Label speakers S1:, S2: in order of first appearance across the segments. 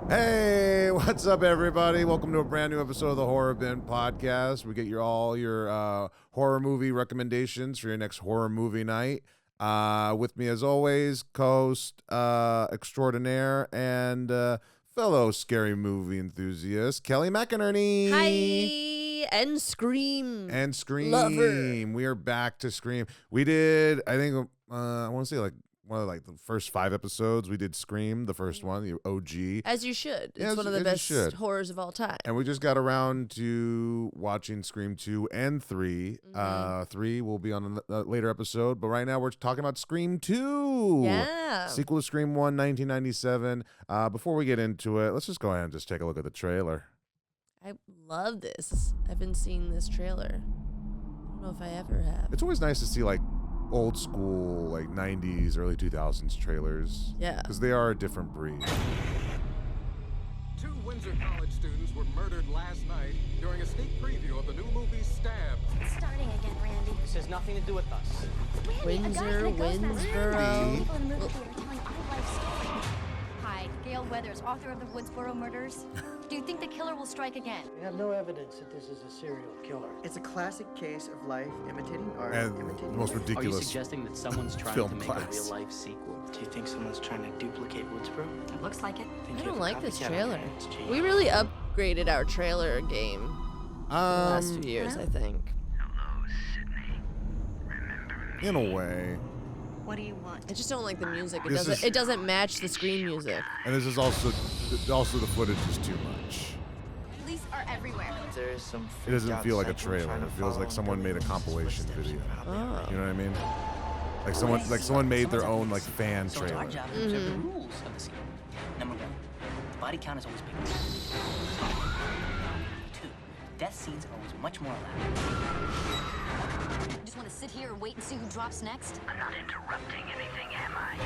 S1: Hey, what's up, everybody? Welcome to a brand new episode of the Horror Bin Podcast. We get all your horror movie recommendations for your next horror movie night. With me, as always, co-host extraordinaire and fellow scary movie enthusiast, Kelly McInerney.
S2: Hi, and Scream.
S1: And Scream.
S2: Lover.
S1: We are back to Scream. We did, I think, I want to say one of the first 5 episodes. We did Scream, the first one, the OG.
S2: As you should.
S1: Yeah,
S2: It's one of the best horrors of all time.
S1: And we just got around to watching Scream 2 and 3. 3 will be on a later episode, but right now we're talking about Scream 2.
S2: Yeah.
S1: Sequel to Scream 1, 1997. Before we get into it, let's just go ahead and just take a look at the trailer.
S2: I love this. I haven't seen this trailer. I don't know if I ever have.
S1: It's always nice to see old school 90s, early 2000s trailers.
S2: Yeah.
S1: Because they are a different breed.
S3: 2 Windsor College students were murdered last night during a sneak preview of the new movie Stabbed.
S4: It's starting again, Randy.
S5: This has nothing to do with us.
S4: Randy, a guy in a ghost mask.
S2: Windsboro.
S4: People in the movie theater telling our life story. Hi, Gail Weathers, author of the Woodsboro Murders. Do you think the killer will strike again?
S5: We have no evidence that this is a serial killer.
S6: It's a classic case of life imitating art.
S1: And
S6: imitating
S1: the most
S6: life.
S7: Are you
S1: ridiculous
S7: suggesting that someone's trying
S1: film
S7: to make
S1: class.
S7: a real-life sequel?
S6: Do you think someone's trying to duplicate Woodsboro?
S4: It looks like it.
S6: Think
S2: I
S6: you
S2: don't
S6: have a
S2: like this
S6: copycat on
S2: trailer.
S6: your hands, G?
S2: We really upgraded our trailer game the last few years, I think.
S1: in a way.
S4: What do you want?
S2: I just don't like the music.
S1: This
S2: It doesn't match the Scream music.
S1: And this is also the footage is too much.
S4: Police are everywhere.
S6: There is some
S1: It doesn't
S6: freaked
S1: feel
S6: out
S1: like a
S6: psycho
S1: trailer.
S6: trying to
S1: It feels
S6: follow
S1: like someone made a
S6: Billy Williams'
S1: compilation
S6: footsteps.
S1: video.
S2: Oh.
S1: You know what I mean? Like someone made their own fan
S8: So it's our
S1: trailer.
S8: job to observe the rules of the scheme. Number 1, the body count is always bigger. 2, death scenes are always much more elaborate.
S4: You just want to sit here and wait and see who drops next?
S8: I'm not interrupting anything, am I?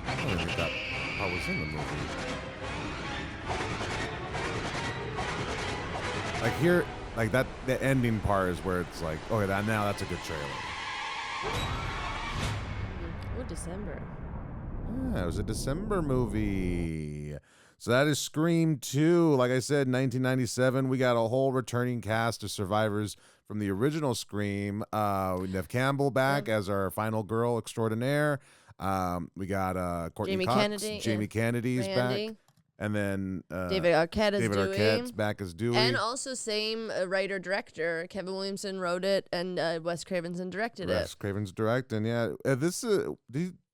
S1: I don't think that part was in the movie. Here, that the ending part is where it's like, okay, now that's a good trailer.
S2: Oh, December.
S1: Yeah, it was a December movie. So that is Scream 2. Like I said, 1997. We got a whole returning cast of survivors from the original Scream. We have Campbell back as our final girl extraordinaire. We got Courtney
S2: Jamie
S1: Cox.
S2: Kennedy,
S1: Jamie Kennedy's
S2: Randy.
S1: back. And then
S2: David Arquette is
S1: David
S2: Dewey.
S1: Arquette's back as Dewey.
S2: And also same writer-director. Kevin Williamson wrote it, and Wes Cravenson directed
S1: Wes
S2: it.
S1: Craven's directing. Yeah, this did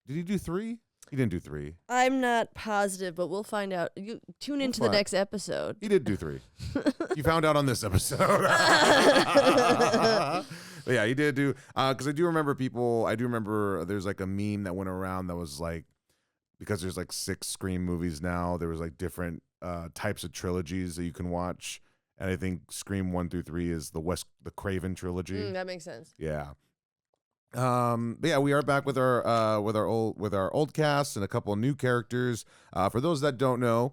S1: he do 3? He didn't do 3.
S2: I'm not positive, but we'll find out. You tune into the
S1: find-
S2: next episode.
S1: He did do 3. You found out on this episode. But yeah, he did do, because I do remember there's a meme that went around that was because there's 6 Scream movies now, there was different types of trilogies that you can watch. And I think Scream 1 through 3 is the Craven trilogy.
S2: That makes sense.
S1: Yeah. But yeah, we are back with our old cast and a couple of new characters. For those that don't know,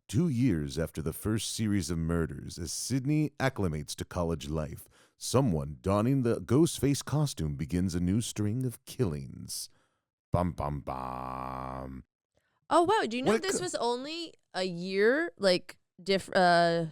S1: 2 years after the first series of murders, as Sydney acclimates to college life, someone donning the Ghostface costume begins a new string of killings. Bum bum bum.
S2: Oh, wow. Do you know
S1: What
S2: this
S1: co-
S2: was only a year? The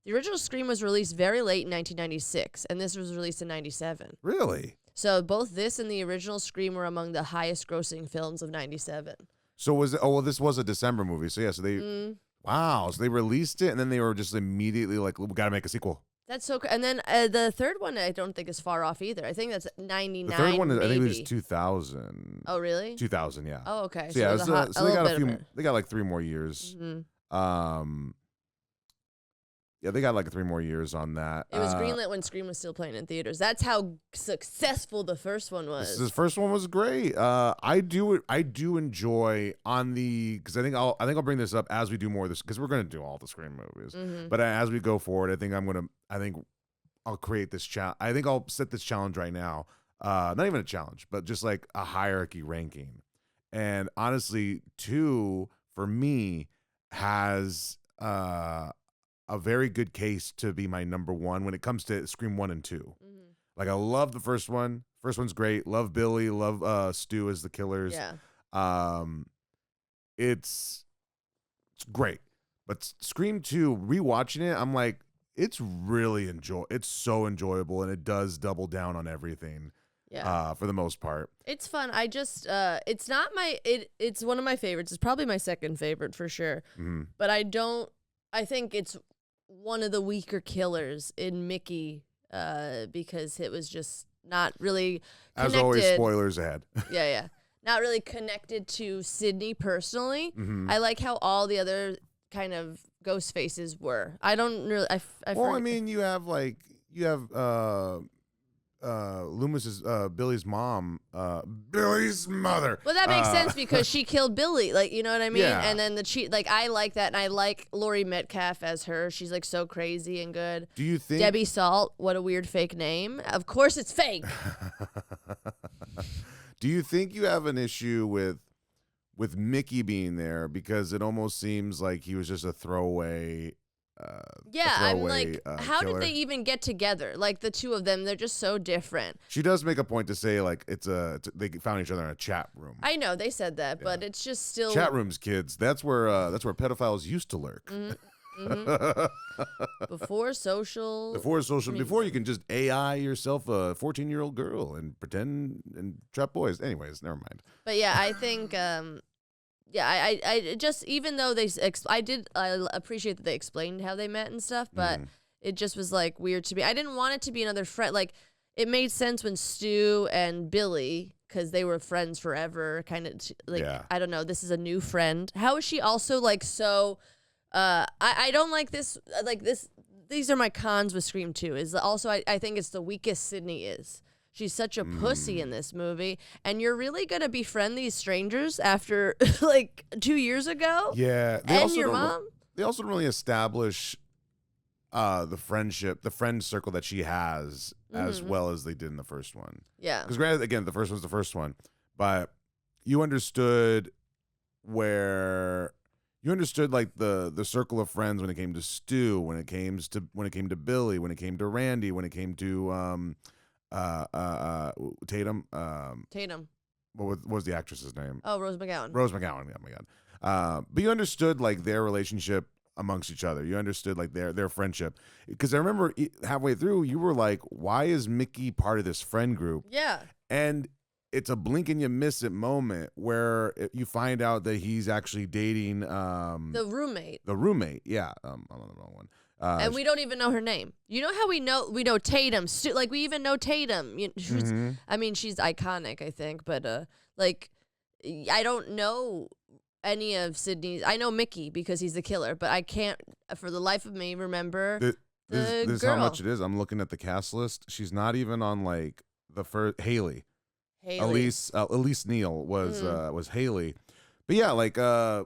S2: original Scream was released very late in 1996, and this was released in 97.
S1: Really?
S2: So both this and the original Scream were among the highest grossing films of 97.
S1: So was it? Oh, well, this was a December movie. So yeah, so they wow. So they released it, and then they were just immediately we got to make a sequel.
S2: That's so And then the third one, I don't think is far off either. I think that's 99.
S1: The third one, I think it was
S2: maybe.
S1: 2000.
S2: Oh, really?
S1: 2000, yeah.
S2: Oh, okay.
S1: So yeah,
S2: it was a
S1: so they got
S2: little
S1: a
S2: bit
S1: few.
S2: of it.
S1: They got 3 more years. Yeah, they got 3 more years on that.
S2: It was greenlit when Scream was still playing in theaters. That's how successful the first one was.
S1: This first one was great. I do enjoy because I think I'll bring this up as we do more of this, because we're gonna do all the Scream movies. But as we go forward, I think I'll create this challenge. I think I'll set this challenge right now. Not even a challenge, but just a hierarchy ranking. And honestly, 2 for me has a very good case to be my number 1 when it comes to Scream 1 and 2. I love the first one. First one's great. Love Billy. Love Stu as the killers.
S2: Yeah.
S1: It's great. But Scream 2, rewatching it, I'm like, it's so enjoyable, and it does double down on everything.
S2: Yeah.
S1: For the most part.
S2: It's fun. I just it's not it's one of my favorites. It's probably my second favorite for sure.
S1: Mm-hmm.
S2: But I think it's one of the weaker killers in Mickey because it was just not really connected.
S1: As always, spoilers ahead.
S2: Yeah. Not really connected to Sydney personally.
S1: Mm-hmm.
S2: I like how all the other kind of ghost faces were. I don't really
S1: I mean, you have Loomis's Billy's mom, Billy's mother.
S2: Well, that makes sense because she killed Billy, like, you know what I mean?
S1: Yeah.
S2: And then I like that, and I like Laurie Metcalf as her. She's like so crazy and good.
S1: Do you think
S2: Debbie Salt? What a weird fake name. Of course, it's fake.
S1: Do you think you have an issue with Mickey being there because it almost seems like he was just a throwaway?
S2: I'm like, how
S1: killer?
S2: did they even get together? Like the two of them, they're just so different.
S1: She does make a point to say like they found each other in a chat room.
S2: I know they said that, but it's just still
S1: Chat rooms, kids. That's where pedophiles used to lurk.
S2: before social.
S1: Before you can just AI yourself a 14-year-old girl and pretend and trap boys. Anyways, never mind.
S2: But yeah, I think I just, even though I appreciate that they explained how they met and stuff, but it just was like weird to me. I didn't want it to be another friend. Like it made sense when Stu and Billy, because they were friends forever, kind of like, I don't know, this is a new friend. How is she also like so? I don't like this. Like this. These are my cons with Scream 2. Is also I think it's the weakest Sydney is. She's such a pussy in this movie, and you're really gonna befriend these strangers after like 2 years ago.
S1: Yeah,
S2: and your mom.
S1: They also don't really establish the friend circle that she has as well as they did in the first one.
S2: Yeah,
S1: because granted, again, the first one's the first one, but you understood like the circle of friends when it came to Stu, when it came to Billy, when it came to Randy, when it came to Tatum.
S2: Tatum.
S1: What was the actress's name?
S2: Oh, Rose McGowan.
S1: Rose McGowan. Oh my God. But you understood like their relationship amongst each other. You understood like their friendship. Because I remember halfway through, you were like, "Why is Mickey part of this friend group?"
S2: Yeah.
S1: And it's a blink and you miss it moment where you find out that he's actually dating
S2: the roommate.
S1: The roommate, yeah. I'm on the wrong one.
S2: And we don't even know her name. You know how we know Tatum? Like we even know Tatum. I mean, she's iconic, I think, but like I don't know any of Sydney's. I know Mickey because he's the killer, but I can't for the life of me remember the
S1: this
S2: girl.
S1: is how much it is. I'm looking at the cast list. She's not even on like the first. Haley. Elise Neal was Haley, but yeah, like like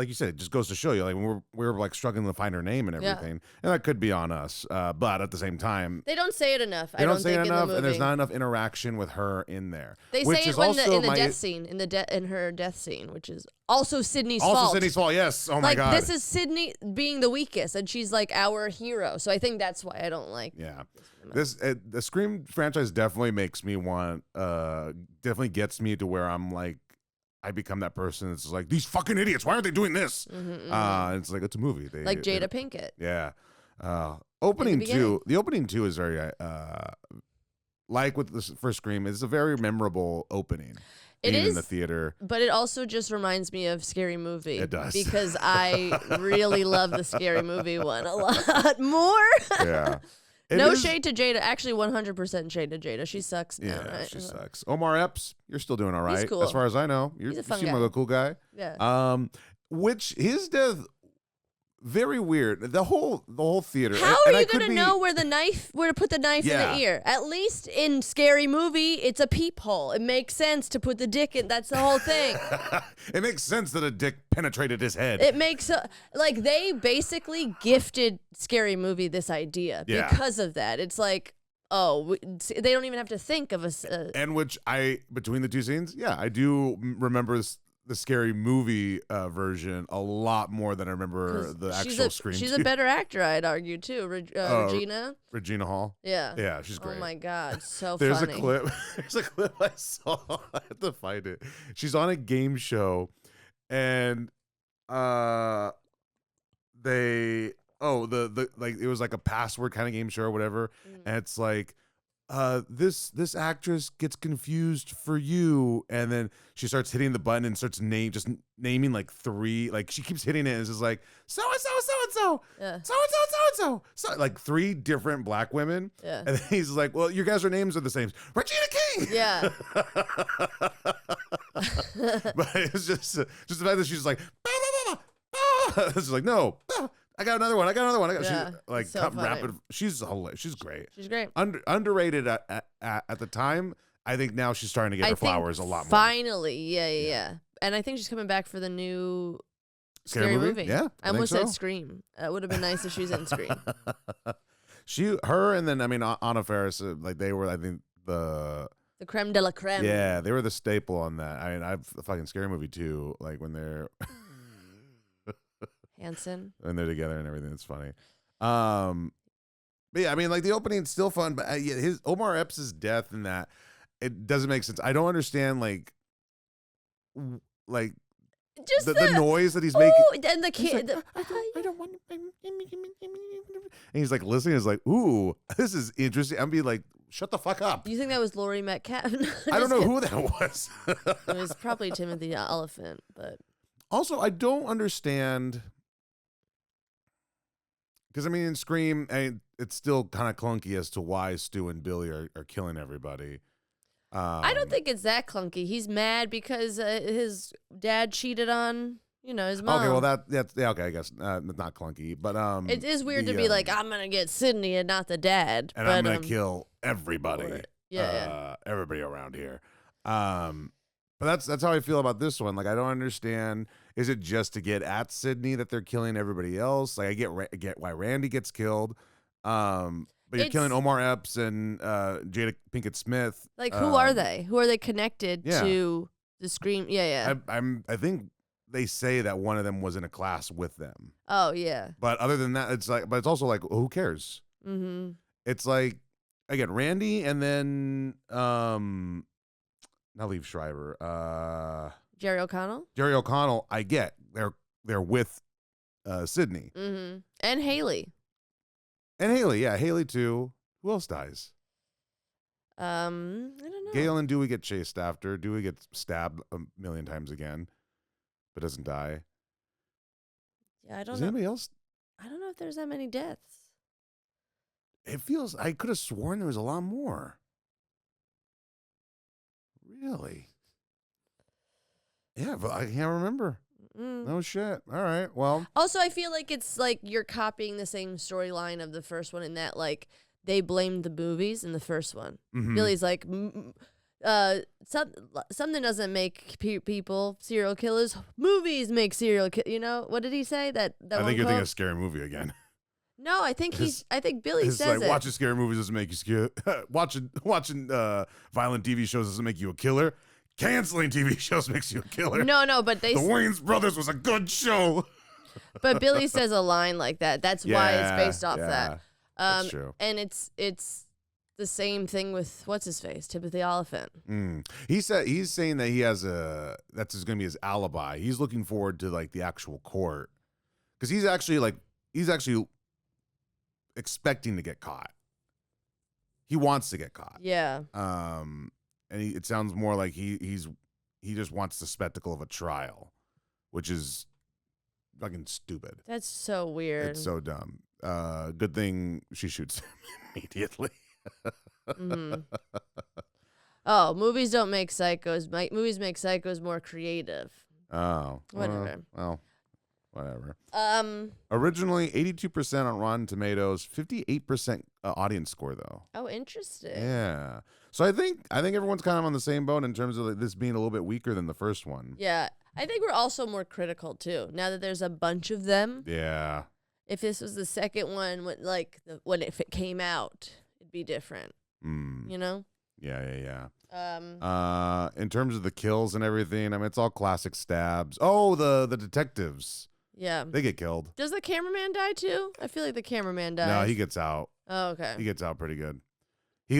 S1: you said, it just goes to show you, like we're like struggling to find her name and everything, and that could be on us. But at the same time,
S2: they don't say it enough.
S1: They don't say it enough, and there's not enough interaction with her in there.
S2: They say it when in the death scene, in her death scene, which is also Sydney's fault.
S1: Also Sydney's fault. Yes. Oh my God.
S2: This is Sydney being the weakest, and she's like our hero. So I think that's why I don't like.
S1: Yeah. The Scream franchise definitely makes me want. Definitely gets me to where I'm like. I become that person that's like, these fucking idiots, why aren't they doing this? It's like, it's a movie.
S2: Like Jada Pinkett.
S1: Yeah. Opening 2, the opening 2 is very, like with the first Scream, it's a very memorable opening.
S2: It is
S1: in the theater.
S2: But it also just reminds me of Scary Movie.
S1: It does.
S2: Because I really love the Scary Movie one a lot more.
S1: Yeah.
S2: No shade to Jada. Actually, 100% shade to Jada. She sucks now.
S1: Yeah,
S2: right?
S1: she sucks. Omar Epps, you're still doing all right.
S2: He's cool.
S1: As far as I know. You
S2: He's a fun
S1: seem
S2: guy.
S1: like a cool guy.
S2: Yeah.
S1: Which his death, very weird. The whole theater.
S2: How are you going to know where to put the knife in the ear? At least in Scary Movie, it's a peephole. It makes sense to put the dick in. That's the whole thing.
S1: It makes sense that a dick penetrated his head.
S2: It makes like they basically gifted Scary Movie this idea because of that. It's like, they don't even have to think of a.
S1: And which between the two scenes, I do remember the scary movie version a lot more than I remember
S2: 'Cause
S1: the
S2: she's
S1: actual Scream.
S2: She's
S1: 2.
S2: a better actor, I'd argue too. Regina.
S1: Regina Hall.
S2: Yeah.
S1: Yeah, she's great.
S2: Oh my God, so
S1: There's
S2: funny.
S1: a clip. There's a clip I saw. I have to find it. She's on a game show, and they the like it was like a password kind of game show or whatever, and it's like this actress gets confused for you, and then she starts hitting the button and starts naming like 3, like she keeps hitting it and it's just like so and so
S2: Yeah.
S1: so like 3 different black women,
S2: Yeah.
S1: and then he's like, well, your guys' names are the same, Regina King.
S2: Yeah.
S1: But it's just the fact that she's like bah, bah, bah, bah. It's just like, no, I got another one.
S2: Yeah,
S1: She's like
S2: it's so funny.
S1: rapid. She's hilarious. She's great.
S2: She's great.
S1: Underrated at the time. I think now she's starting to get her flowers a lot more.
S2: Finally, yeah. And I think she's coming back for the new scary movie.
S1: Yeah,
S2: I almost
S1: think
S2: said
S1: so.
S2: Scream. It would have been nice if she was in Scream.
S1: Her, and then I mean Anna Faris. Like they were, I think the
S2: creme de la creme.
S1: yeah, they were the staple on that. I mean, I've the fucking Scary Movie too. Like when they're
S2: Hanson.
S1: together and everything. It's funny. But yeah, I mean, like the opening's still fun, but yeah, his Omar Epps' death and that it doesn't make sense. I don't understand like
S2: Just
S1: the noise that he's making.
S2: And the
S1: He's
S2: kid.
S1: like, I don't want. And he's like listening. He's like, ooh, this is interesting. I'm be like, shut the fuck up.
S2: You think that was Laurie Metcalf?
S1: I don't know who that was.
S2: It was probably Timothy the Elephant, but
S1: Also, I don't understand. Because, I mean, in Scream, it's still kind of clunky as to why Stu and Billy are killing everybody.
S2: I don't think it's that clunky. He's mad because his dad cheated on, his mom.
S1: Okay, well, that's yeah, okay, I guess not clunky. But
S2: it is weird to be like, I'm going to get Sydney and not the dad.
S1: And
S2: but,
S1: I'm going to kill everybody.
S2: Yeah.
S1: Everybody around here. But that's how I feel about this one. Like, I don't understand. Is it just to get at Sydney that they're killing everybody else? Like, I get why Randy gets killed. But you're killing Omar Epps and Jada Pinkett Smith.
S2: Like, who are they? Who are they connected
S1: yeah.
S2: to the Scream? Yeah.
S1: I think they say that one of them was in a class with them.
S2: Oh, yeah.
S1: But other than that, it's also like, who cares?
S2: Mm-hmm.
S1: It's like, again, Randy and then not Liev Schreiber.
S2: Jerry O'Connell?
S1: Jerry O'Connell, I get. They're with Sydney.
S2: Mm-hmm. And Haley.
S1: And Haley, yeah, Haley too. Who else dies?
S2: I don't know.
S1: Gail and Dewey get chased after. Dewey gets stabbed a million times again, but doesn't die.
S2: Yeah, I don't
S1: Does
S2: know.
S1: anybody else?
S2: I don't know if there's that many deaths.
S1: It feels, I could have sworn there was a lot more. Really? Yeah, but I can't remember. No shit. All right. Well.
S2: Also, I feel like it's like you're copying the same storyline of the first one in that like they blamed the movies in the first one.
S1: Mhm.
S2: Billy's like, something doesn't make people serial killers. Movies make serial killers. What did he say? That
S1: I
S2: one
S1: think you're
S2: quote?
S1: thinking of Scary Movie again.
S2: No, I think Billy
S1: It's
S2: says
S1: like
S2: it.
S1: watching scary movies doesn't make you scared. watching violent TV shows doesn't make you a killer. Canceling TV shows makes you a killer.
S2: No, but
S1: The Wayans Brothers was a good show.
S2: But Billy says a line like that. That's why it's based off that.
S1: That's true.
S2: And it's the same thing with what's his face, Timothy Oliphant.
S1: He's saying that he has that's going to be his alibi. He's looking forward to like the actual court because he's actually expecting to get caught. He wants to get caught.
S2: Yeah.
S1: And it sounds more like he just wants the spectacle of a trial, which is fucking stupid.
S2: That's so weird.
S1: It's so dumb. Good thing she shoots him immediately.
S2: Mm-hmm. Oh, movies don't make psychos. Movies make psychos more creative.
S1: Oh,
S2: Whatever.
S1: Well, whatever. Originally 82% on Rotten Tomatoes, 58% audience score though.
S2: Oh, interesting.
S1: Yeah. So I think everyone's kind of on the same boat in terms of this being a little bit weaker than the first one.
S2: Yeah, I think we're also more critical too. Now that there's a bunch of them.
S1: Yeah.
S2: If this was the second one, when if it came out, it'd be different.
S1: Mm. Yeah.
S2: Um,
S1: In terms of the kills and everything, I mean, it's all classic stabs. Oh, the detectives,
S2: yeah.
S1: they get killed.
S2: Does the cameraman die too? I feel like the cameraman dies.
S1: No, he gets out.
S2: Oh, okay.
S1: He gets out pretty good. He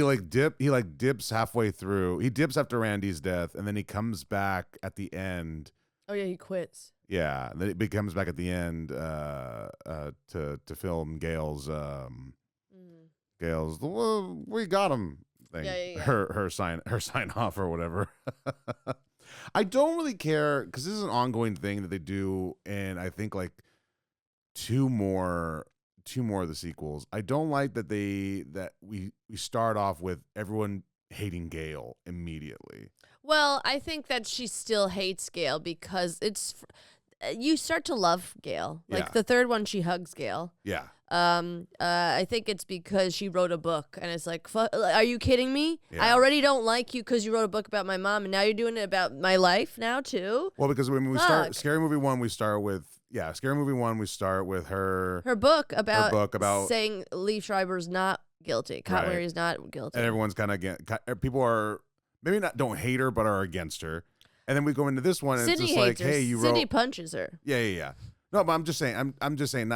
S1: dips halfway through. He dips after Randy's death, and then he comes back at the end.
S2: Oh yeah, he quits.
S1: Yeah, then he comes back at the end to film Gail's well, we got him thing.
S2: Yeah.
S1: Her sign off or whatever. I don't really care because this is an ongoing thing that they do, and I think like two more of the sequels. I don't like that we start off with everyone hating Gail immediately.
S2: Well, I think that she still hates Gail because you start to love Gail. Like
S1: Yeah.
S2: the third one, she hugs Gail.
S1: Yeah.
S2: I think it's because she wrote a book, and it's like, are you kidding me? I
S1: Yeah.
S2: already don't like you because you wrote a book about my mom, and now you're doing it about my life now too.
S1: Well, because when we start
S2: Fuck.
S1: Scary Movie 1, we start with her
S2: Her book about,
S1: about-
S2: saying Lee Schreiber's not guilty. Cotton
S1: Right.
S2: Weary's not guilty.
S1: and everyone's kind of people are maybe not don't hate her but are against her. And then we go into this one and
S2: Sydney
S1: it's just like,
S2: hates her.
S1: hey, you
S2: Sydney
S1: wrote
S2: punches her.
S1: Yeah. No, but I'm just saying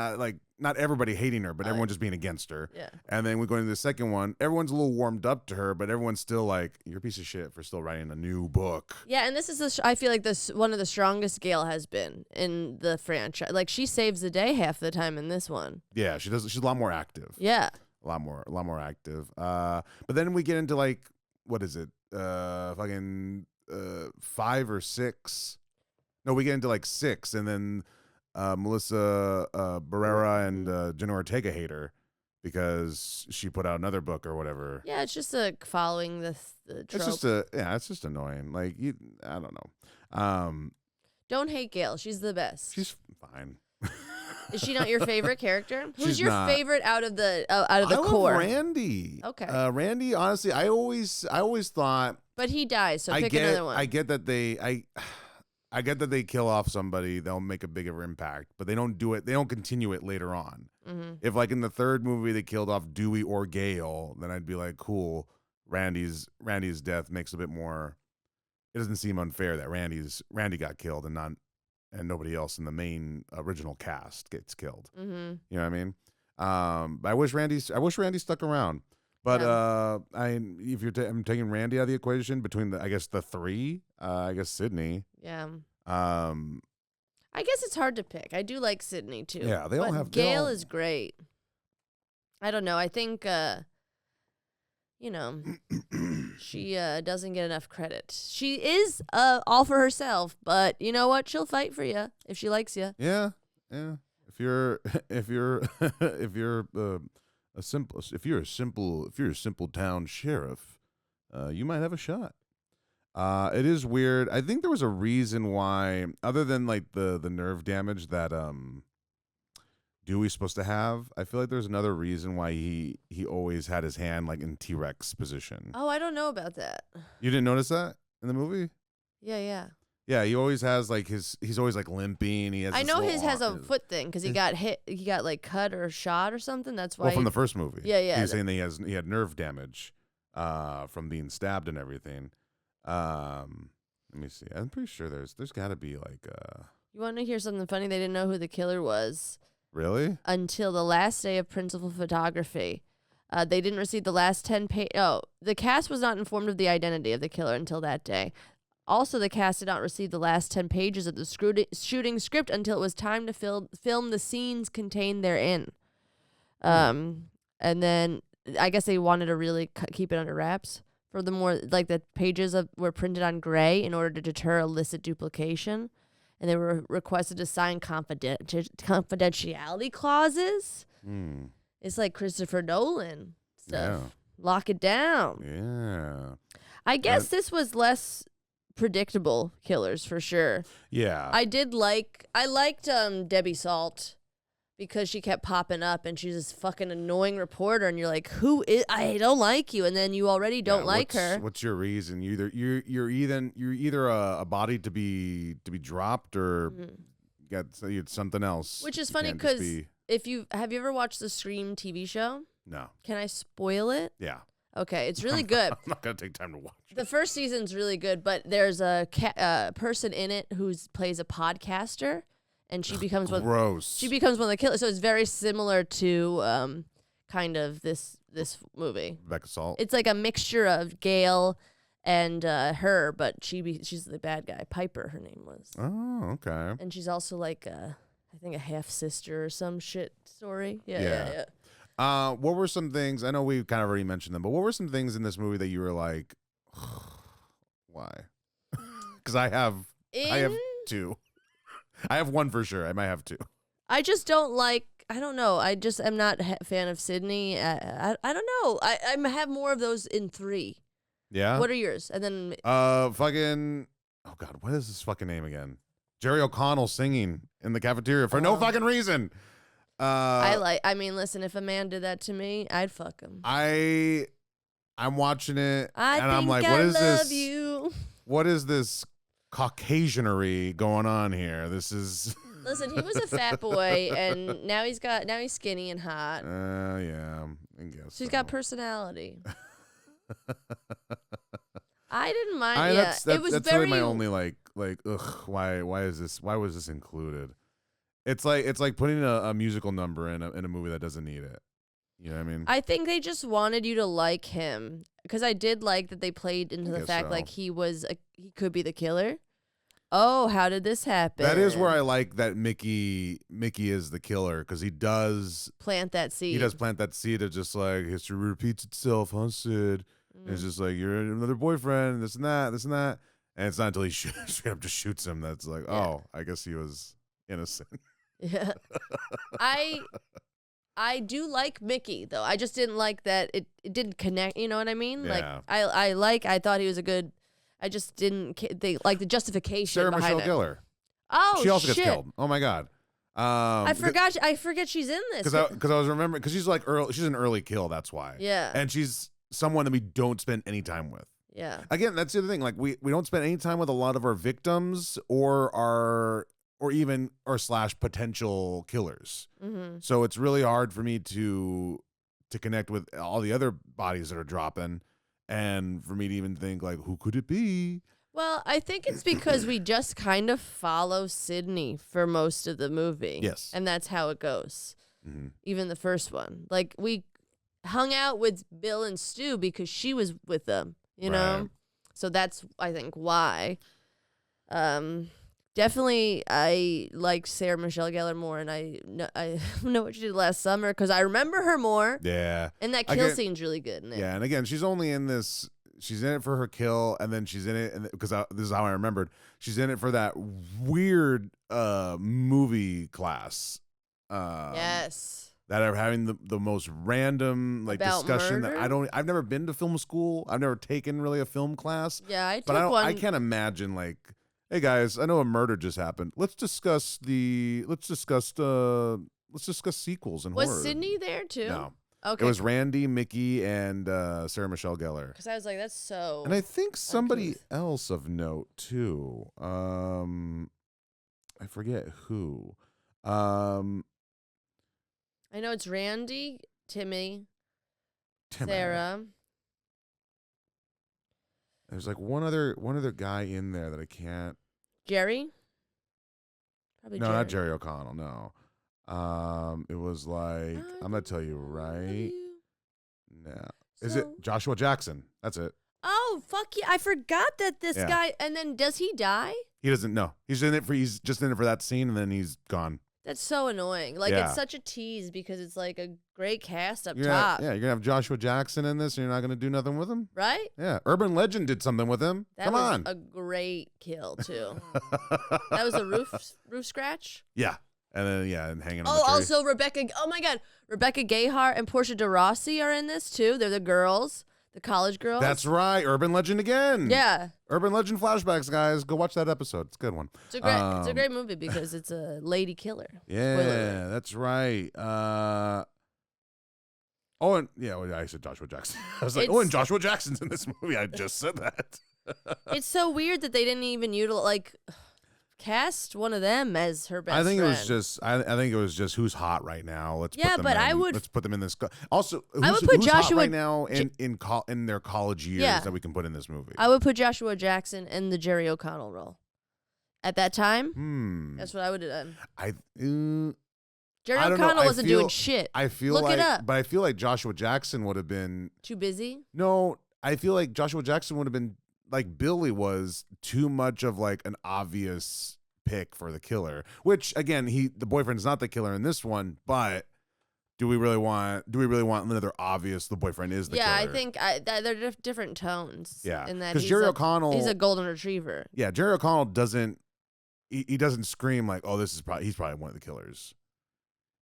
S1: not everybody hating her, but everyone just being against her.
S2: Yeah.
S1: And then we go into the second one. Everyone's a little warmed up to her, but everyone's still like, "You're a piece of shit for still writing a new book."
S2: Yeah, and this is I feel like this one of the strongest Gail has been in the franchise. Like she saves the day half the time in this one.
S1: Yeah, she does. She's a lot more active.
S2: Yeah.
S1: A lot more active. But then we get into like, what is it? Fucking 5 or 6. No, we get into like 6, and then Melissa Barrera and Jenna Ortega hate her because she put out another book or whatever.
S2: Yeah, it's just following the trope.
S1: It's just annoying. Like I don't know.
S2: Don't hate Gail. She's the best.
S1: She's fine.
S2: Is she not your favorite character? Who's
S1: She's
S2: your
S1: not.
S2: favorite out of the
S1: I
S2: core?
S1: love Randy.
S2: Okay.
S1: Randy, honestly, I always thought
S2: But he dies, so pick another one.
S1: I get that I get that they kill off somebody, they'll make a bigger impact, but they don't do it. They don't continue it later on.
S2: Mm-hmm.
S1: If like in the third movie they killed off Dewey or Gale, then I'd be like, cool. Randy's death makes a bit more. It doesn't seem unfair that Randy got killed and nobody else in the main original cast gets killed.
S2: Mm-hmm.
S1: You know what I mean? But I wish Randy stuck around. But if I'm taking Randy out of the equation between the 3, I guess Sydney.
S2: Yeah.
S1: I
S2: I guess it's hard to pick. I do like Sydney too.
S1: Yeah, they all
S2: but
S1: have- they
S2: Gail
S1: all-
S2: is great. I don't know. I think she doesn't get enough credit. She is all for herself, but you know what? She'll fight for you if she likes you.
S1: Yeah. If you're a simple town sheriff, you might have a shot. It is weird. I think there was a reason why, other than like the nerve damage that Dewey's supposed to have. I feel like there's another reason why he always had his hand like in T-Rex position.
S2: Oh, I don't know about that.
S1: You didn't notice that in the movie?
S2: Yeah.
S1: Yeah, he always has like he's always like limping. He has.
S2: I
S1: this
S2: know
S1: little
S2: his has a
S1: arm-
S2: foot thing because he got hit. He got like cut or shot or something. That's why.
S1: Well, from the first movie.
S2: Yeah.
S1: He was saying that he had nerve damage, from being stabbed and everything. Let me see. I'm pretty sure there's got to be like.
S2: You want to hear something funny? They didn't know who the killer was
S1: Really?
S2: until the last day of principal photography. They didn't receive the last 10 pages. Oh, the cast was not informed of the identity of the killer until that day. Also, the cast did not receive the last 10 pages of the shooting script until it was time to film the scenes contained therein. And then I guess they wanted to really keep it under wraps. Furthermore, like the pages were printed on gray in order to deter illicit duplication. And they were requested to sign confidentiality clauses. It's like Christopher Nolan stuff.
S1: Yeah.
S2: Lock it down.
S1: Yeah.
S2: I guess this was less predictable killers for sure.
S1: Yeah.
S2: I liked Debbie Salt because she kept popping up and she's this fucking annoying reporter and you're like, I don't like you, and then you already don't like her.
S1: What's your reason? You're either a body to be dropped or got something else.
S2: Which is
S1: You
S2: funny
S1: can't just
S2: because
S1: be-
S2: have you ever watched the Scream TV show?
S1: no.
S2: Can I spoil it?
S1: Yeah.
S2: Okay, it's really good.
S1: I'm not gonna take time to watch.
S2: The first season's really good, but there's a person in it who plays a podcaster, and she becomes
S1: Gross.
S2: She becomes one of the killers. So it's very similar to kind of this movie.
S1: Rebecca Salt.
S2: It's like a mixture of Gail and her, but she's the bad guy. Piper, her name was.
S1: Oh, okay.
S2: And she's also like I think a half sister or some shit story. Yeah.
S1: What were some things? I know we kind of already mentioned them, but what were some things in this movie that you were like, why? Because I have two. I have one for sure. I might have two.
S2: I just don't like. I don't know. I just am not a fan of Sydney. I don't know. I have more of those in 3.
S1: Yeah.
S2: What are yours? And then
S1: fucking. Oh God, what is his fucking name again? Jerry O'Connell singing in the cafeteria for no fucking reason.
S2: I mean, listen, if a man did that to me, I'd fuck him.
S1: I'm watching it
S2: and
S1: I'm like,
S2: what
S1: is
S2: love
S1: this?
S2: You.
S1: What is this Caucasianery going on here? This is.
S2: Listen, he was a fat boy, and now he's skinny and hot.
S1: Yeah, I guess.
S2: So he's got personality. I didn't mind. It was
S1: that's
S2: very.
S1: really my only like. Ugh, why is this? Why was this included? It's like putting a musical number in a movie that doesn't need it. You know what I mean?
S2: I think they just wanted you to like him, because I did like that they played into the fact like he could be the killer. Oh, how did this happen?
S1: That is where I like that Mickey is the killer, because he does
S2: plant that seed.
S1: He does plant that seed of just like history repeats itself, huh, Sid? And it's just like, you're another boyfriend, this and that, this and that. And it's not until he straight up just shoots him that's like, oh, I guess he was innocent.
S2: Yeah. I do like Mickey though. I just didn't like that it didn't connect. You know what I mean?
S1: Yeah.
S2: Like I thought he was a good. I just didn't. They like the justification.
S1: Sarah
S2: behind
S1: Michelle
S2: it.
S1: Gellar.
S2: Oh,
S1: she also
S2: shit.
S1: gets killed. Oh my God.
S2: I forget she's in this.
S1: Because I was remembering, because she's like she's an early kill. That's why.
S2: Yeah.
S1: And she's someone that we don't spend any time with.
S2: Yeah.
S1: Again, that's the other thing. Like we don't spend any time with a lot of our victims or / potential killers.
S2: Mm-hmm.
S1: So it's really hard for me to connect with all the other bodies that are dropping, and for me to even think like, who could it be?
S2: Well, I think it's because we just kind of follow Sydney for most of the movie.
S1: Yes.
S2: And that's how it goes.
S1: Mm-hmm.
S2: Even the first one. Like, we hung out with Bill and Stu because she was with them, you know?
S1: Right.
S2: So that's, I think, why. Definitely, I like Sarah Michelle Gellar more, and I know what she did last summer because I remember her more.
S1: Yeah.
S2: And that kill scene's really good in it.
S1: Yeah, and again, she's only in this. She's in it for her kill, and then she's in it because this is how I remembered. She's in it for that weird movie class.
S2: Yes.
S1: That are having the most random like
S2: About
S1: discussion
S2: murder?
S1: that I've never been to film school. I've never taken really a film class.
S2: Yeah, I took
S1: But
S2: one.
S1: I can't imagine like, hey guys, I know a murder just happened. Let's discuss sequels and
S2: Was
S1: horror.
S2: Sydney there too?
S1: No.
S2: Okay.
S1: It was Randy, Mickey, and Sarah Michelle Gellar.
S2: Because I was like, that's so.
S1: And I think somebody
S2: uncouth.
S1: else of note too. I forget who.
S2: I know it's Randy, Timmy, Sarah.
S1: There's like one other guy in there that I can't.
S2: Jerry? Probably
S1: No,
S2: Jerry.
S1: not Jerry O'Connell. No. It was like, I'm gonna tell you right now. Is it Joshua Jackson? That's it.
S2: Oh, fuck yeah. I forgot that this
S1: Yeah.
S2: guy. And then does he die?
S1: He doesn't know. He's just in it for that scene, and then he's gone.
S2: That's so annoying. Like,
S1: Yeah.
S2: it's such a tease because it's like a great cast up
S1: You're
S2: top.
S1: you're gonna have Joshua Jackson in this, and you're not gonna do nothing with him.
S2: Right?
S1: Yeah, Urban Legend did something with him.
S2: That
S1: Come
S2: was
S1: on.
S2: a great kill, too. That was a roof scratch?
S1: Yeah, and then and hanging on
S2: Oh,
S1: the tree.
S2: also Rebecca. Oh, my God. Rebecca Gayheart and Portia de Rossi are in this, too. They're the girls. The college girls.
S1: That's right, Urban Legend again.
S2: Yeah.
S1: Urban Legend flashbacks, guys. Go watch that episode. It's a good one.
S2: It's a great movie because it's a lady killer.
S1: Yeah,
S2: Spoiler alert.
S1: that's right. And I said Joshua Jackson. I was like, and Joshua Jackson's in this movie. I just said that.
S2: It's so weird that they didn't even utilize, like, cast one of them as her best
S1: I think
S2: friend.
S1: it was just. I think it was just who's hot right now. Let's
S2: Yeah,
S1: put them
S2: but I
S1: in.
S2: would-
S1: Let's put them in this. Also,
S2: I would
S1: who's
S2: put
S1: hot
S2: Joshua
S1: right now in their college years
S2: Yeah.
S1: that we can put in this movie.
S2: I would put Joshua Jackson in the Jerry O'Connell role. At that time, that's what I would have done. Jerry
S1: I don't know.
S2: O'Connell
S1: I
S2: wasn't
S1: feel-
S2: doing shit.
S1: I feel
S2: Look
S1: like,
S2: it up.
S1: but I feel like Joshua Jackson would have been.
S2: Too busy?
S1: No, I feel like Joshua Jackson would have been like Billy was too much of like an obvious pick for the killer. Which again, the boyfriend's not the killer in this one, but do we really want another obvious the boyfriend is the killer?
S2: Yeah, I think they're different tones.
S1: Yeah,
S2: in that
S1: because
S2: he's
S1: Jerry
S2: a-
S1: O'Connell,
S2: he's a golden retriever.
S1: yeah, Jerry O'Connell doesn't. He doesn't scream like, oh, he's probably one of the killers.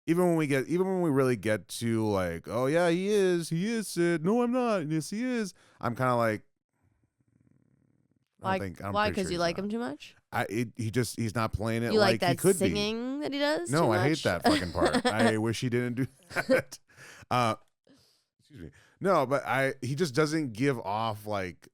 S1: Even when we really get to like, oh yeah, he is Sid. No, I'm not. Yes, he is. I'm kind of like,
S2: Why?
S1: pretty
S2: Because
S1: sure
S2: you
S1: he's
S2: like
S1: not.
S2: him too much?
S1: He's not playing it
S2: You like
S1: he
S2: that
S1: could be.
S2: singing that he does?
S1: No,
S2: too
S1: I hate
S2: much?
S1: that fucking part. I wish he didn't do that. Excuse me. No, but he just doesn't give off like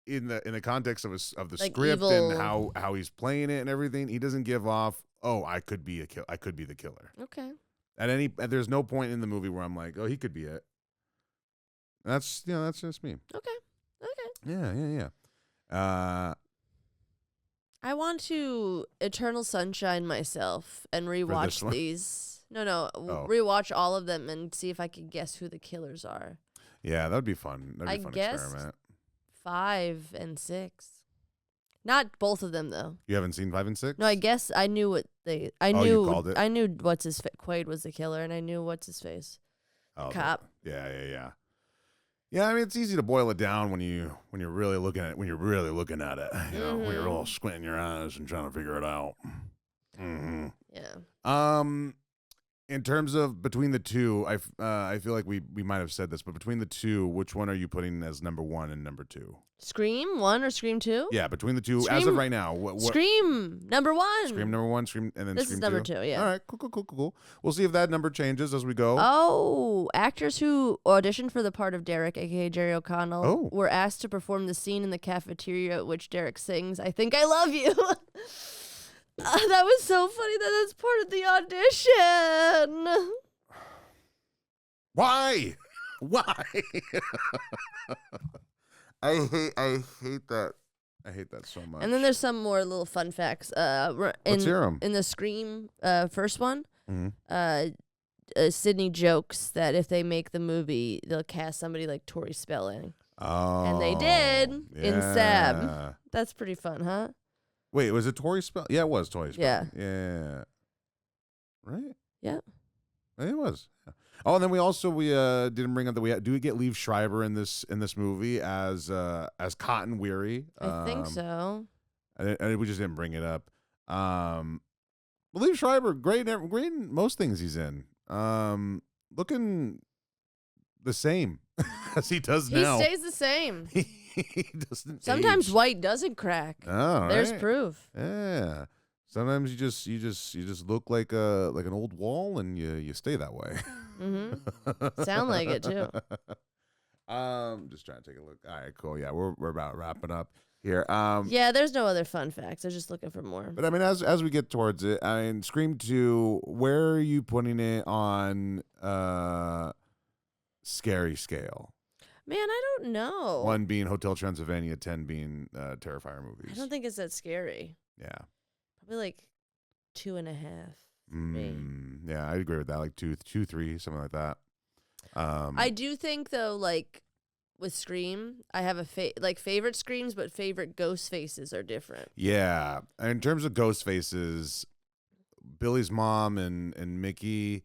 S1: in the context of the
S2: Like
S1: script
S2: evil.
S1: and how he's playing it and everything. He doesn't give off, oh, I could be the killer.
S2: Okay.
S1: There's no point in the movie where I'm like, oh, he could be it. That's just me.
S2: Okay.
S1: Yeah.
S2: I want to Eternal Sunshine myself and
S1: this
S2: rewatch
S1: one?
S2: these. No,
S1: Oh.
S2: rewatch all of them and see if I can guess who the killers are.
S1: Yeah, that'd be fun. That'd be
S2: I
S1: a fun
S2: guessed
S1: experiment.
S2: 5 and 6. Not both of them though.
S1: You haven't seen 5 and 6?
S2: No, I guess I knew what they. I
S1: Oh,
S2: knew.
S1: you called it?
S2: I knew what's his Quaid was the killer, and I knew what's his face. Cop.
S1: Yeah. Yeah, I mean it's easy to boil it down when you're really looking at it. You know, when you're all squinting your eyes and trying to figure it out. Mm-hmm.
S2: Yeah.
S1: In terms of between the two, I feel like we might have said this, but between the two, which one are you putting as number 1 and number 2?
S2: Scream 1 or Scream 2?
S1: Yeah, between the two, as of
S2: Scream-
S1: right now. What
S2: Scream number 1.
S1: Scream number 1, Scream, and then
S2: This
S1: Scream
S2: is number
S1: 2?
S2: 2, yeah.
S1: All right, cool. We'll see if that number changes as we go.
S2: Oh, actors who auditioned for the part of Derek, aka Jerry O'Connell,
S1: Oh.
S2: were asked to perform the scene in the cafeteria at which Derek sings, "I Think I Love You." That was so funny that that's part of the audition.
S1: Why? I hate that. I hate that so much.
S2: And then there's some more little fun facts.
S1: Let's hear 'em.
S2: In the Scream first one,
S1: Mhm.
S2: Sydney jokes that if they make the movie, they'll cast somebody like Tori Spelling.
S1: Oh,
S2: And they did in Sab.
S1: yeah.
S2: That's pretty fun, huh?
S1: Wait, was it Tori Spell? Yeah, it was Tori
S2: Yeah.
S1: Spell. Yeah. Right?
S2: Yeah.
S1: It was. Yeah. Oh, and then we didn't bring up that do we get Liev Schreiber in this movie as Cotton Weary?
S2: I think so.
S1: And we just didn't bring it up. Liev Schreiber, great in most things he's in. Looking the same as he does
S2: He
S1: now.
S2: stays the same.
S1: He doesn't.
S2: Sometimes
S1: age.
S2: white doesn't crack.
S1: Oh,
S2: There's
S1: right.
S2: proof.
S1: Yeah. Sometimes you just look like an old wall and you stay that way.
S2: Mm-hmm. Sound like it too.
S1: Just trying to take a look. All right, cool. Yeah, we're about wrapping up here.
S2: Yeah, there's no other fun facts. I was just looking for more.
S1: But I mean, as we get towards it, I mean, Scream 2, where are you putting it on scary scale?
S2: Man, I don't know.
S1: 1 being Hotel Transylvania, 10 being Terrifier movies.
S2: I don't think it's that scary.
S1: Yeah.
S2: Probably like 2.5. for me.
S1: Yeah, I agree with that. Like 2, 3, something like that.
S2: I do think though, like with Scream, I have a favorite Screams, but favorite Ghostfaces are different.
S1: Yeah. In terms of Ghostfaces, Billy's mom and Mickey.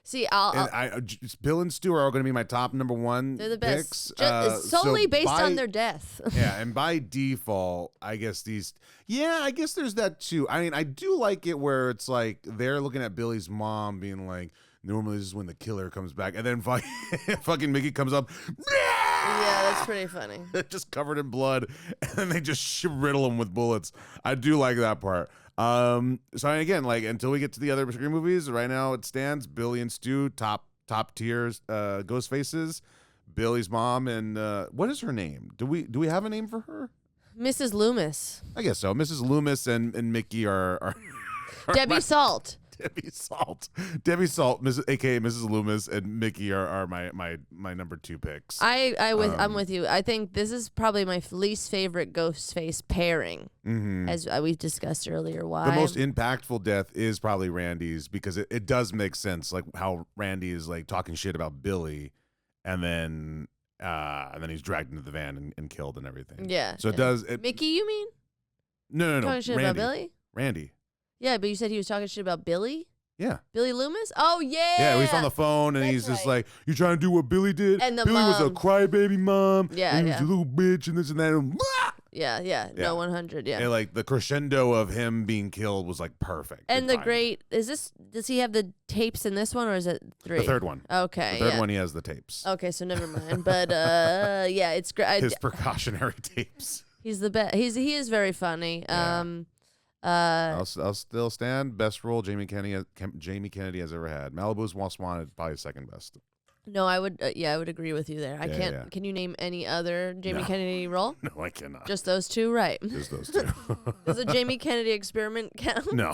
S2: See,
S1: Bill and Stu are going to be my top number 1
S2: they're the
S1: picks.
S2: best. It's solely
S1: So
S2: based
S1: by-
S2: on their death.
S1: Yeah, and by default, I guess I guess there's that too. I mean, I do like it where it's like they're looking at Billy's mom being like, normally this is when the killer comes back, and then fucking Mickey comes up.
S2: Yeah, that's pretty funny.
S1: Just covered in blood, and then they just riddle him with bullets. I do like that part. So again, like until we get to the other Scream movies, right now it stands Billy and Stu top tiers, Ghostfaces. Billy's mom, and what is her name? Do we have a name for her?
S2: Mrs. Loomis.
S1: I guess so. Mrs. Loomis and Mickey are
S2: Debbie Salt.
S1: Debbie Salt, aka Mrs. Loomis, and Mickey are my number 2 picks.
S2: I'm with you. I think this is probably my least favorite Ghostface pairing, as we discussed earlier. Why?
S1: The most impactful death is probably Randy's, because it does make sense, like how Randy is like talking shit about Billy, and then he's dragged into the van and killed and everything.
S2: Yeah.
S1: So it does.
S2: Mickey, you mean?
S1: No.
S2: Talking shit about Billy?
S1: Randy.
S2: Yeah, but you said he was talking shit about Billy?
S1: Yeah.
S2: Billy Loomis? Oh, yeah.
S1: Yeah, he's on the phone, and
S2: That's
S1: he's just
S2: right.
S1: like, you trying to do what Billy did?
S2: And the
S1: Billy was a
S2: mom.
S1: crybaby mom.
S2: Yeah,
S1: and he
S2: yeah.
S1: was a little bitch, and this and that. And,
S2: Yeah. No, 100, yeah.
S1: And like the crescendo of him being killed was like perfect.
S2: And
S1: Good
S2: the
S1: timing.
S2: does he have the tapes in this one, or is it 3?
S1: The third one.
S2: Okay,
S1: The third
S2: yeah.
S1: one, he has the tapes.
S2: Okay, so never mind. But yeah, it's great.
S1: His precautionary tapes.
S2: He's the best. He is very funny.
S1: Yeah. I'll still stand. Best role Jamie Kennedy has ever had. Malibu's Most Wanted, probably second best.
S2: No, I would. I would agree with you there. I
S1: Yeah,
S2: can't.
S1: yeah.
S2: Can you name any other Jamie
S1: No.
S2: Kennedy role?
S1: No, I cannot.
S2: Just those two, right?
S1: Just those two.
S2: Does the Jamie Kennedy experiment count?
S1: No.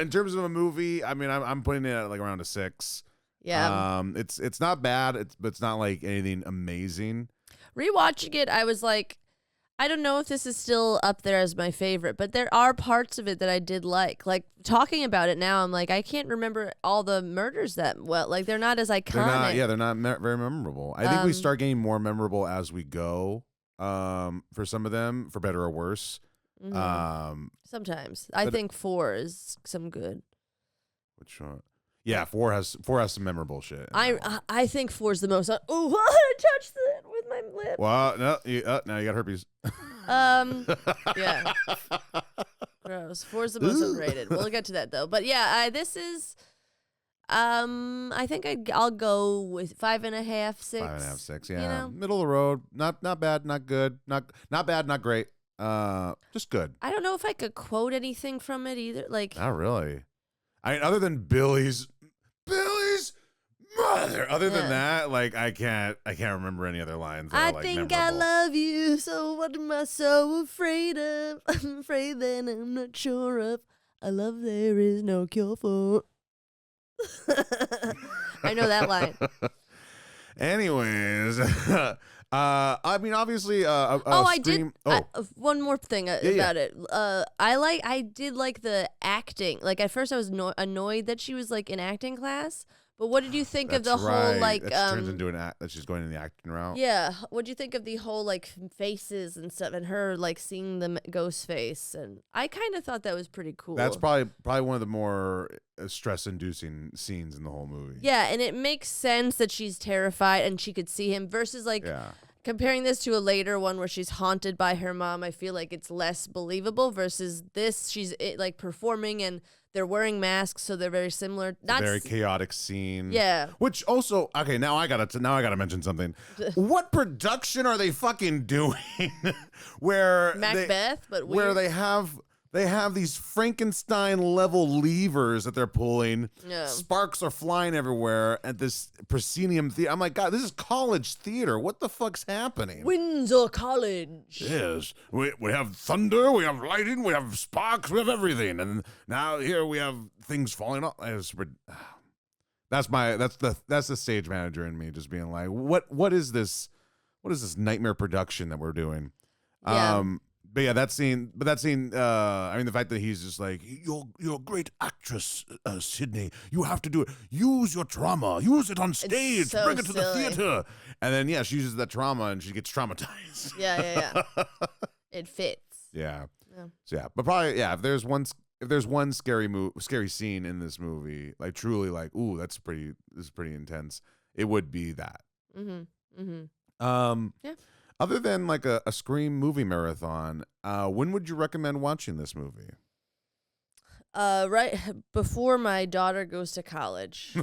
S1: In terms of a movie, I mean, I'm putting it at like around a 6.
S2: Yeah.
S1: It's not bad. But it's not like anything amazing.
S2: Rewatching it, I was like, I don't know if this is still up there as my favorite, but there are parts of it that I did like. Like talking about it now, I'm like, I can't remember all the murders that well. Like they're not as iconic.
S1: They're not very memorable. I think we start getting more memorable as we go. For some of them, for better or worse.
S2: Sometimes I think 4 is some good.
S1: Which one? Yeah, 4 has some memorable shit.
S2: I think 4 is the most. Oh, I touched it with my lip.
S1: Well, no, now you got herpes.
S2: Yeah. Gross. 4 is the most underrated. We'll get to that though. But yeah, this is. I think I'll go with 5.5, 6.
S1: 5.5, 6. Yeah,
S2: You know?
S1: middle of the road. Not bad, not good. Not bad, not great. Just good.
S2: I don't know if I could quote anything from it either. Like,
S1: Not really. I mean, other than Billy's mother. Other than that, like I can't remember any other lines. That
S2: I
S1: are, like,
S2: think
S1: memorable.
S2: I love you, so what am I so afraid of? I'm afraid that I'm not sure of. A love there is no cure for. I know that line.
S1: Anyways, I mean, obviously,
S2: I did.
S1: Scream. Oh,
S2: One more thing about it. I did like the acting. Like at first, I was annoyed that she was like in acting class. But what did you think of the
S1: that's
S2: whole
S1: right.
S2: like?
S1: That she turns into an act. That she's going in the acting route.
S2: Yeah. What do you think of the whole like faces and stuff, and her like seeing the ghost face? And I kind of thought that was pretty cool.
S1: That's probably one of the more stress-inducing scenes in the whole movie.
S2: Yeah, and it makes sense that she's terrified and she could see him versus like comparing this to a later one where she's haunted by her mom. I feel like it's less believable versus this. She's like performing and they're wearing masks, so they're very similar.
S1: Not very chaotic scene.
S2: Yeah.
S1: Which also, okay, now I gotta mention something. What production are they fucking doing? Where
S2: Macbeth, but
S1: where
S2: weird.
S1: they have these Frankenstein level levers that they're pulling.
S2: Yeah.
S1: Sparks are flying everywhere at this proscenium theater. I'm like, God, this is college theater. What the fuck's happening?
S2: Windsor College.
S1: Yes, we have thunder, we have lightning, we have sparks, we have everything, and now here we have things falling off. That's the stage manager in me just being like, what is this nightmare production that we're doing?
S2: Yeah.
S1: But yeah, that scene. I mean, the fact that he's just like, you're a great actress, Sydney. You have to do it. Use your trauma. Use it on stage.
S2: so
S1: Bring it to the
S2: silly.
S1: theater. And then she uses that trauma and she gets traumatized.
S2: Yeah. It fits.
S1: Yeah.
S2: Yeah.
S1: So yeah, but probably if there's one scary scene in this movie, like truly like, ooh, this is pretty intense. It would be that. Yeah. Other than like a Scream movie marathon, when would you recommend watching this movie?
S2: Right before my daughter goes to college. Be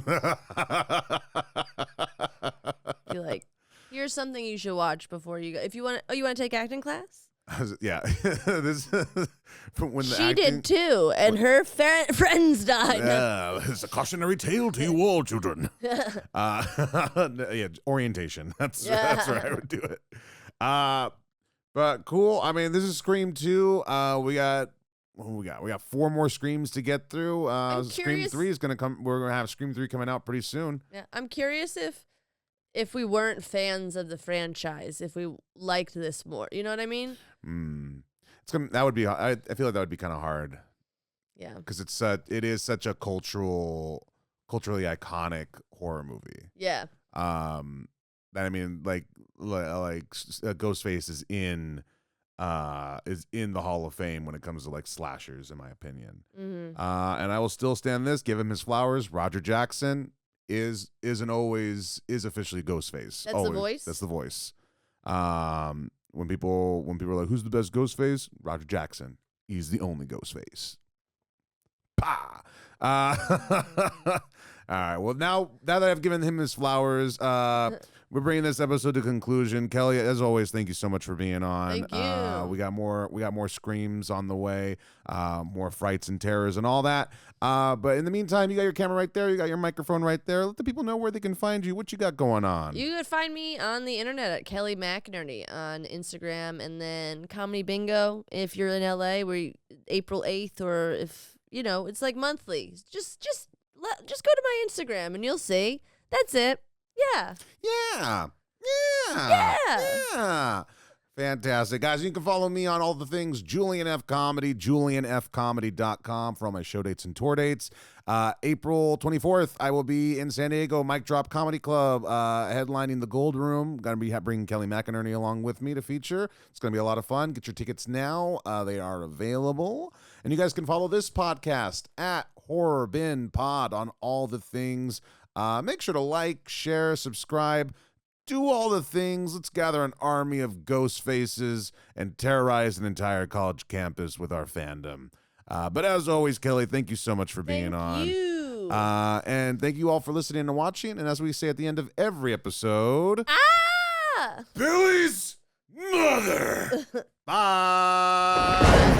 S2: like, here's something you should watch before you go. If you want, you want to take acting class?
S1: Yeah, this from when the
S2: She
S1: acting,
S2: did too, and her friends died.
S1: Yeah, it's a cautionary tale to you all, children. Yeah, orientation. That's where I would do it. But cool. I mean, this is Scream 2. We got what do we got? We got 4 more Screams to get through. Scream
S2: curious-
S1: 3 is gonna come. We're gonna have Scream 3 coming out pretty soon.
S2: Yeah, I'm curious if we weren't fans of the franchise, if we liked this more. You know what I mean?
S1: It's gonna. That would be. I feel like that would be kind of hard.
S2: Yeah.
S1: Because it is such a culturally iconic horror movie.
S2: Yeah.
S1: That I mean, like Ghostface is in the Hall of Fame when it comes to like slashers, in my opinion.
S2: Mm-hmm.
S1: And I will still stand this. Give him his flowers. Roger Jackson is officially Ghostface.
S2: That's
S1: always.
S2: the voice?
S1: That's the voice. When people are like, who's the best Ghostface? Roger Jackson. He's the only Ghostface. Pa. All right. Well, now that I've given him his flowers, we're bringing this episode to conclusion. Kelly, as always, thank you so much for being on.
S2: Thank you.
S1: We got more screams on the way, more frights and terrors and all that. But in the meantime, you got your camera right there. You got your microphone right there. Let the people know where they can find you. What you got going on?
S2: You could find me on the internet at Kelly McInerney on Instagram, and then Comedy Bingo if you're in LA, April 8th, or if it's like monthly. Just go to my Instagram and you'll see. That's it. Yeah.
S1: Yeah. Fantastic. Guys, you can follow me on all the things Julian F. Comedy, julianfcomedy.com for all my show dates and tour dates. April 24th, I will be in San Diego, Mic Drop Comedy Club, headlining the Gold Room. Going to be bringing Kelly McInerney along with me to feature. It's going to be a lot of fun. Get your tickets now. They are available. And you guys can follow this podcast at Horror Bin Pod on all the things. Make sure to like, share, subscribe. Do all the things. Let's gather an army of ghost faces and terrorize an entire college campus with our fandom. But as always, Kelly, thank you so much for being on.
S2: Thank you.
S1: And thank you all for listening and watching. And as we say at the end of every episode,
S2: Ah!
S1: Billy's mother. Bye.